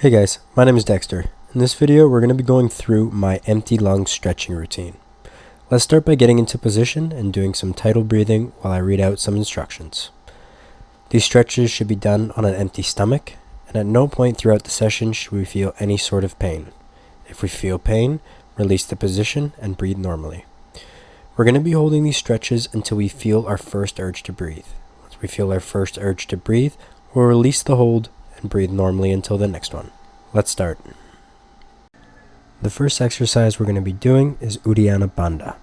Hey guys, my name is Dexter. In this video, we're going to be going through my empty lung stretching routine. Let's start by getting into position and doing some tidal breathing while I read out some instructions. These stretches should be done on an empty stomach, and at no point throughout the session should we feel any sort of pain. If we feel pain, release the position and breathe normally. We're going to be holding these stretches until we feel our first urge to breathe. Once we feel our first urge to breathe, we'll release the hold and breathe normally until the next one. Let's start. The first exercise we're going to be doing is Uddiyana Bandha.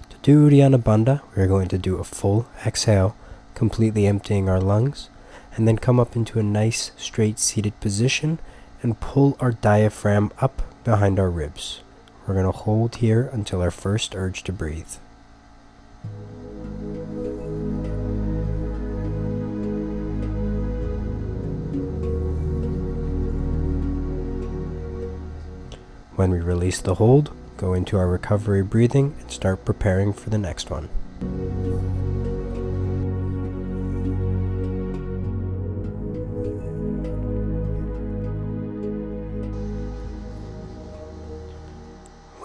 To do Uddiyana Bandha, we're going to do a full exhale, completely emptying our lungs, and then come up into a nice straight seated position and pull our diaphragm up behind our ribs. We're going to hold here until our first urge to breathe. When we release the hold, go into our recovery breathing and start preparing for the next one.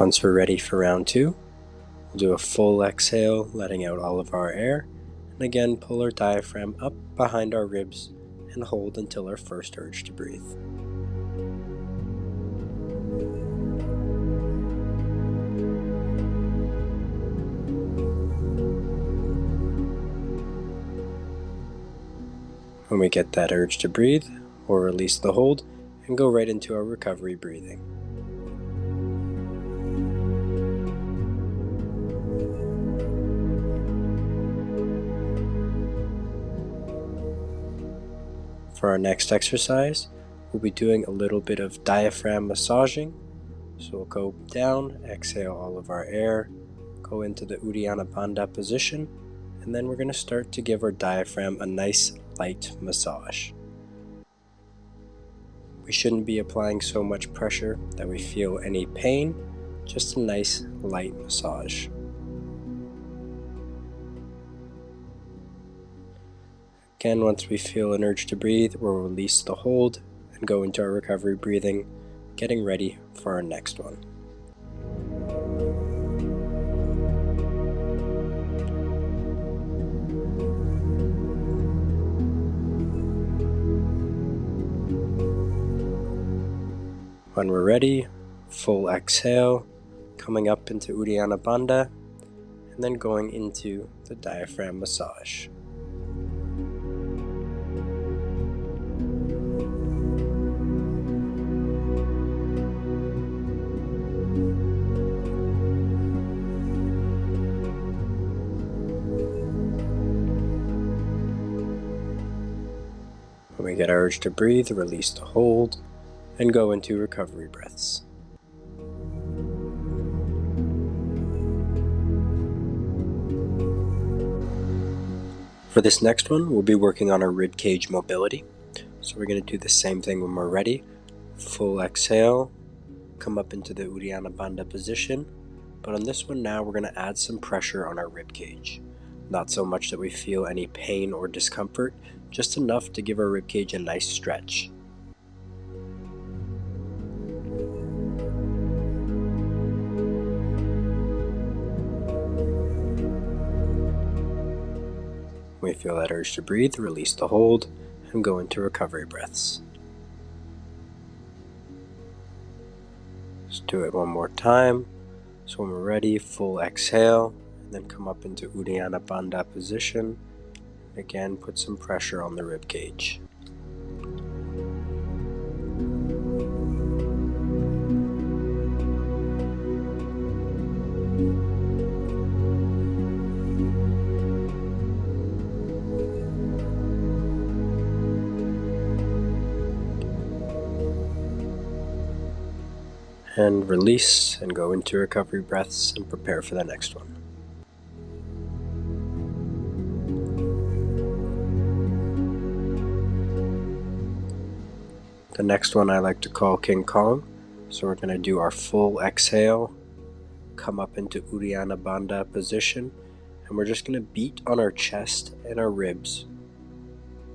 Once we're ready for round two, we'll do a full exhale, letting out all of our air, and again pull our diaphragm up behind our ribs and hold until our first urge to breathe. When we get that urge to breathe, we'll release the hold and go right into our recovery breathing. For our next exercise, we'll be doing a little bit of diaphragm massaging. So we'll go down, exhale all of our air, go into the Uddiyana Bandha position, and then we're going to start to give our diaphragm a nice light massage. We shouldn't be applying so much pressure that we feel any pain, just a nice light massage. Again, once we feel an urge to breathe, we'll release the hold and go into our recovery breathing, getting ready for our next one. When we're ready, full exhale, coming up into Uddiyana Bandha, and then going into the diaphragm massage. When we get our urge to breathe, release the hold and go into recovery breaths. For this next one, we'll be working on our rib cage mobility. So we're going to do the same thing when we're ready. Full exhale, come up into the Uddiyana Bandha position. But on this one now, we're going to add some pressure on our rib cage. Not so much that we feel any pain or discomfort, just enough to give our rib cage a nice stretch. When we feel that urge to breathe, release the hold and go into recovery breaths. Let's do it one more time. So when we're ready, full exhale, and then come up into Uddiyana Bandha position. Again, put some pressure on the rib cage. And release and go into recovery breaths and prepare for the next one. The next one I like to call King Kong. So we're going to do our full exhale, come up into Uddiyana Bandha position, and we're just going to beat on our chest and our ribs,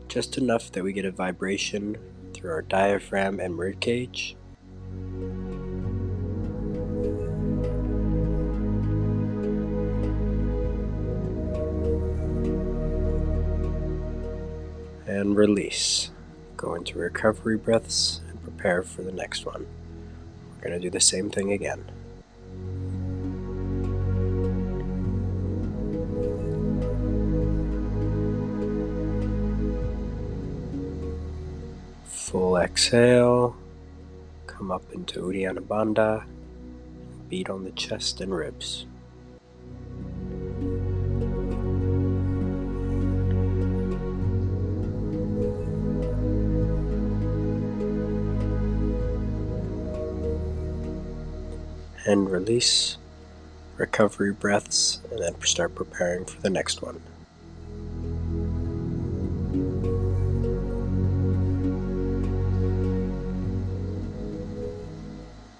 just enough that we get a vibration through our diaphragm and ribcage. And release. Go into recovery breaths and prepare for the next one. We're going to do the same thing again. Full exhale. Come up into Uddiyana Bandha. Beat on the chest and ribs. And release. Recovery breaths, and then start preparing for the next one.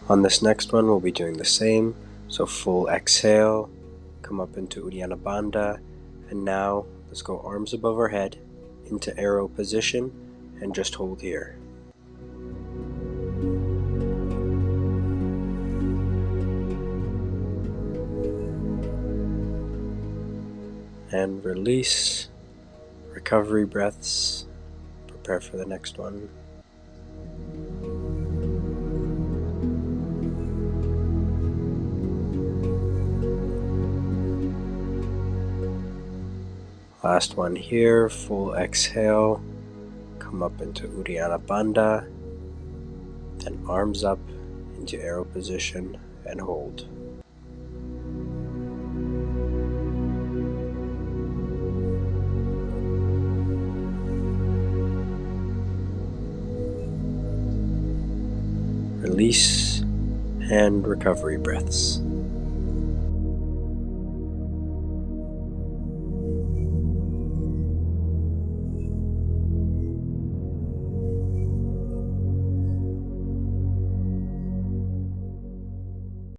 On this next one, we'll be doing the same. So full exhale, come up into Uddiyana Bandha, and now let's go arms above our head into arrow position and just hold here. And release. Recovery breaths. Prepare for the next one. Last one here, full exhale, come up into Uddiyana Bandha, then arms up into arrow position and hold. Release and recovery breaths.